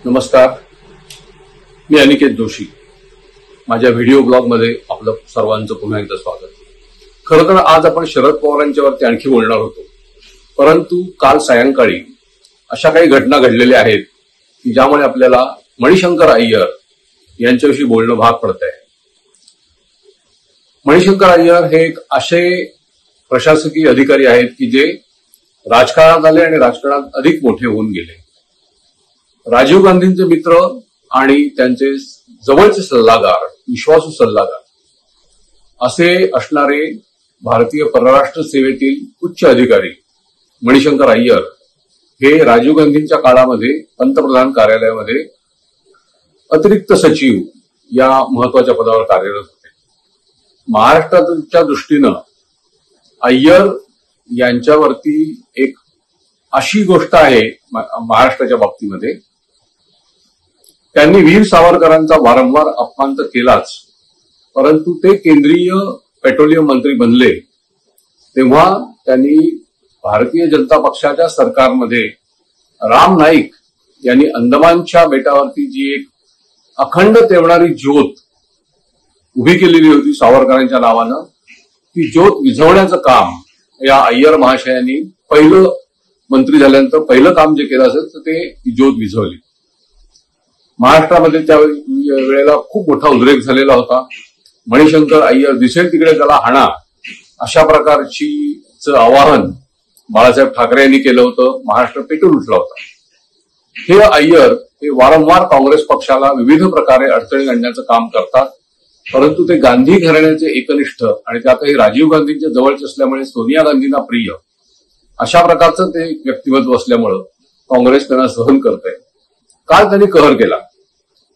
नमस्कार, मी अनिकेत जोशी. माझ्या व्हिडिओ ब्लॉगमध्ये आपलं सर्वांचं पुन्हा एकदा स्वागत. खरं तर आज आपण शरद पवारांच्यावरती आणखी बोलणार होतो, परंतु काल सायंकाळी अशा काही घटना घडलेल्या आहेत की ज्यामुळे आपल्याला मणिशंकर अय्यर यांच्याविषयी बोलणं भाग पडत आहे. मणिशंकर अय्यर हे एक असे प्रशासकीय अधिकारी आहेत की जे राजकारणात आले आणि राजकारणात अधिक मोठे होऊन गेले. राजीव गांधींचे मित्र आणि त्यांचे जवळचे सल्लागार, विश्वासू सल्लागार असे असणारे भारतीय परराष्ट्र सेवेतील उच्च अधिकारी मणिशंकर अय्यर हे राजीव गांधींच्या काळामध्ये पंतप्रधान कार्यालयामध्ये अतिरिक्त सचिव या महत्वाच्या पदावर कार्यरत होते. महाराष्ट्राच्या दृष्टीनं अय्यर यांच्यावरती एक अशी गोष्ट आहे महाराष्ट्राच्या बाबतीमध्ये, त्यांनी वीर सावरकरांचा वारंवार अपमान तर केलाच, परंतु ते केंद्रीय पेट्रोलियम मंत्री बनले तेव्हा त्यांनी भारतीय जनता पक्षाच्या सरकारमध्ये राम नाईक यांनी अंदमानच्या बेटावरती जी एक अखंड तेवणारी ज्योत उभी केलेली होती सावरकरांच्या नावानं, ती ज्योत विझवण्याचं काम या अय्यर महाशयांनी पहिलं मंत्री झाल्यानंतर पहिलं काम जे केलं असेल तर ते ज्योत विझवली. महाराष्ट्रामध्ये त्या वेळेला खूप मोठा उद्रेक झालेला होता. मणिशंकर अय्यर दिसेल तिकडे त्याला हाणा अशा प्रकारची आवाहन बाळासाहेब ठाकरे यांनी केलं होतं. महाराष्ट्र पेटून उठला होता. हे अय्यर हे वारंवार काँग्रेस पक्षाला विविध प्रकारे अडचणी आणण्याचं काम करतात, परंतु ते गांधी घराण्याचे एकनिष्ठ आणि त्यातही राजीव गांधींच्या जवळचे असल्यामुळे सोनिया गांधींना प्रिय अशा प्रकारचं ते व्यक्तिमत्व असल्यामुळं काँग्रेस त्यांना सहन करते. काल त्यांनी कहर केला.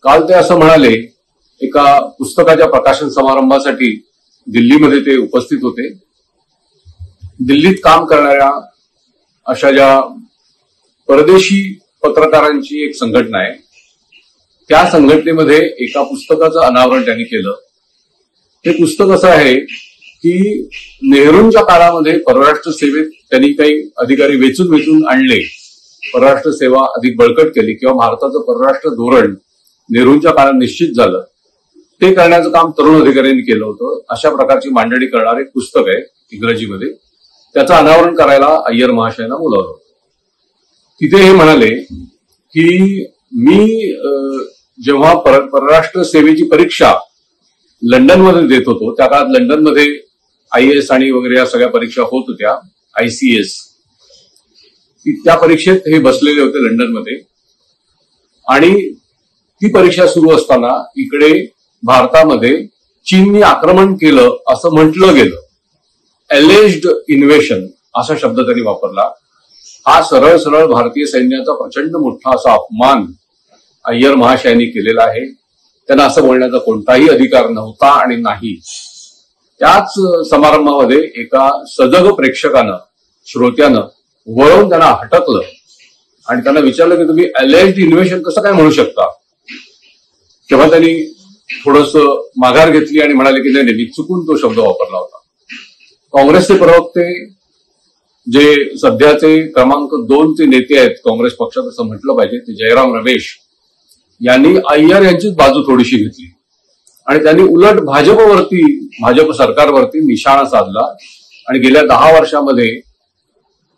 काल ते असं म्हणाले, एका पुस्तकाच्या प्रकाशन समारंभासाठी दिल्लीमध्ये ते उपस्थित होते. दिल्लीत काम करणाऱ्या अशा ज्या परदेशी पत्रकारांची एक संघटना आहे, त्या संघटनेमध्ये एका पुस्तकाचं अनावरण त्यांनी केलं. ते पुस्तक असं आहे की नेहरूंच्या काळामध्ये परराष्ट्र सेवेत त्यांनी काही अधिकारी वेचून आणले, परराष्ट्र सेवा अधिक बळकट केली किंवा भारताचं परराष्ट्र धोरण नेहरूंच्या काळात निश्चित झालं, ते करण्याचं काम तरुण अधिकाऱ्यांनी केलं होतं. अशा प्रकारची मांडणी करणारे पुस्तक आहे इंग्रजीमध्ये. त्याचं अनावरण करायला अय्यर महाशयांना बोलावलं होतं. तिथे हे म्हणाले की मी जेव्हा परराष्ट्र सेवेची परीक्षा लंडनमध्ये देत होतो, त्या काळात लंडनमध्ये IAS आणि वगैरे या सगळ्या परीक्षा होत होत्या, ICS, त्या परीक्षेत हे बसलेले होते लंडनमध्ये. आणि ती परीक्षा सुरू असताना इकडे भारतामध्ये चीननी आक्रमण केलं असं म्हटलं गेलं. एलेज्ड इन्व्हेशन असा शब्द त्यांनी वापरला. हा सरळ सरळ भारतीय सैन्याचा प्रचंड मोठा असा अपमान अय्यर महाशयांनी केलेला आहे. त्यांना असं बोलण्याचा कोणताही अधिकार नव्हता आणि नाही. त्याच समारंभामध्ये एका सजग प्रेक्षकानं, श्रोत्यानं वळून त्यांना हटकलं आणि त्यांना विचारलं की तुम्ही एलेज्ड इन्व्हेशन कसं काय म्हणू शकता. तेव्हा त्यांनी थोडंसं माघार घेतली आणि म्हणाले की नाही, मी चुकून तो शब्द वापरला होता. काँग्रेसचे प्रवक्ते, जे सध्याचे क्रमांक 2चे नेते आहेत काँग्रेस पक्षात असं म्हटलं पाहिजे, ते जयराम रमेश यांनी अय्यर यांचीच बाजू थोडीशी घेतली आणि त्यांनी उलट भाजप सरकारवरती निशाणा साधला आणि गेल्या 10 वर्षामध्ये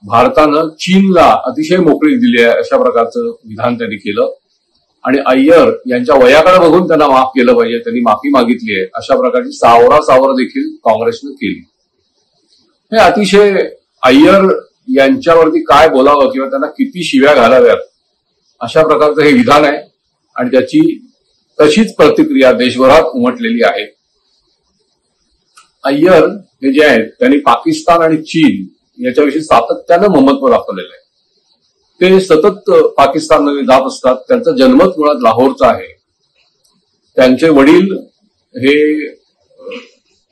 भारतानं चीनला अतिशय मोकळीक दिली आहे अशा प्रकारचं विधान त्यांनी केलं. आणि अय्यर यांच्या वयाकडे बघून त्यांना माफ केलं पाहिजे, त्यांनी माफी मागितली आहे अशा प्रकारची सावरासावर देखील काँग्रेसनं केली. हे अतिशय अय्यर यांच्यावरती काय बोलावं किंवा त्यांना किती शिव्या घालाव्यात अशा प्रकारचं हे विधान आहे आणि त्याची तशीच प्रतिक्रिया देशभरात उमटलेली आहे. अय्यर हे जे आहेत त्यांनी पाकिस्तान आणि चीन याच्याविषयी सातत्यानं ममत्व दाखवलेलं आहे. ते सतत पाकिस्तानमध्ये जात असतात. त्यांचा जन्मच मुळात लाहोरचा आहे. त्यांचे वडील हे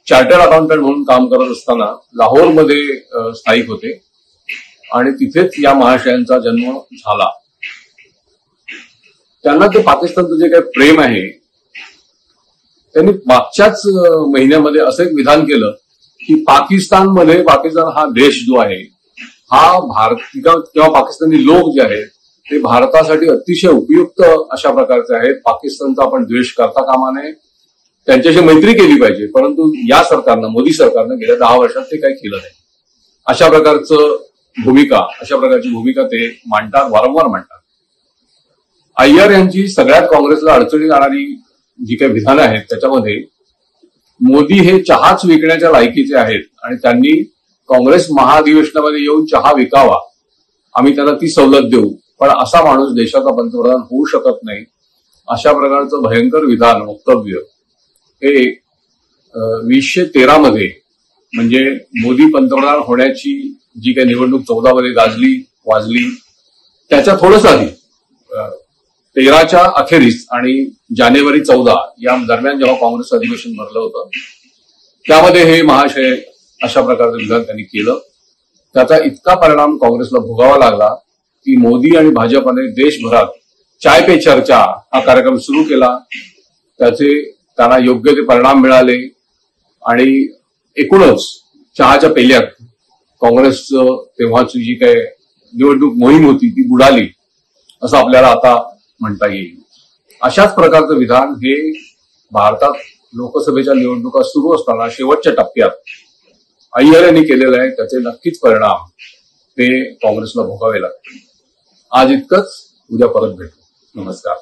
चार्टर्ड अकाउंटंट म्हणून काम करत असताना लाहोरमध्ये स्थायिक होते आणि तिथेच या महाशयांचा जन्म झाला. त्यांना ते पाकिस्तानचं जे काही प्रेम आहे, त्यांनी मागच्याच महिन्यामध्ये असं एक विधान केलं की पाकिस्तान हा देश जो आहे, हा भारतीय किंवा पाकिस्तानी लोक जे आहेत ते भारतासाठी अतिशय उपयुक्त अशा प्रकारचे आहेत. पाकिस्तानचा आपण द्वेष करता कामा नये, त्यांच्याशी मैत्री केली पाहिजे, परंतु या सरकारनं, मोदी सरकारनं गेल्या 10 वर्षात ते काही केलं नाही. अशा प्रकारची भूमिका ते मांडतात, वारंवार मांडतात. अय्यर यांची सगळ्यात काँग्रेसला अडचणीत आणणारी जी काही विधानं आहेत त्याच्यामध्ये मोदी हे चहाच विकण्याच्या लायकीचे आहेत आणि त्यांनी काँग्रेस महाधिवेशनामध्ये येऊन चहा विकावा, आम्ही त्यांना ती सवलत देऊ, पण असा माणूस देशाचा पंतप्रधान होऊ शकत नाही, अशा प्रकारचं भयंकर विधान, वक्तव्य हे 2013 मध्ये म्हणजे मोदी पंतप्रधान होण्याची जी काही निवडणूक 14 मध्ये वाजली त्याच्या थोडंसं आधी 13च्या अखेरीस आणि जानेवारी 14 या दरम्यान जेव्हा काँग्रेस अधिवेशन भरलं होतं त्यामध्ये हे महाशय अशा प्रकारचं विधान त्यांनी केलं. त्याचा इतका परिणाम काँग्रेसला भोगावा लागला की मोदी आणि भाजपने देशभरात चाय पे चर्चा हा कार्यक्रम सुरू केला. त्यांना योग्य ते परिणाम मिळाले आणि एकूणच चहाच्या पेल्यात काँग्रेसचं तेव्हाची जी काही निवडणूक मोहीम होती ती बुडाली असं आपल्याला आता म्हणता येईल. अशाच प्रकारचं विधान हे भारतात लोकसभेच्या निवडणुका सुरू असताना शेवटच्या टप्प्यात अय्यर यांनी केलेलं आहे. त्याचे नक्कीच परिणाम ते काँग्रेसला भोगावे लागतील. आज इतकंच, उद्या परत भेटू. नमस्कार.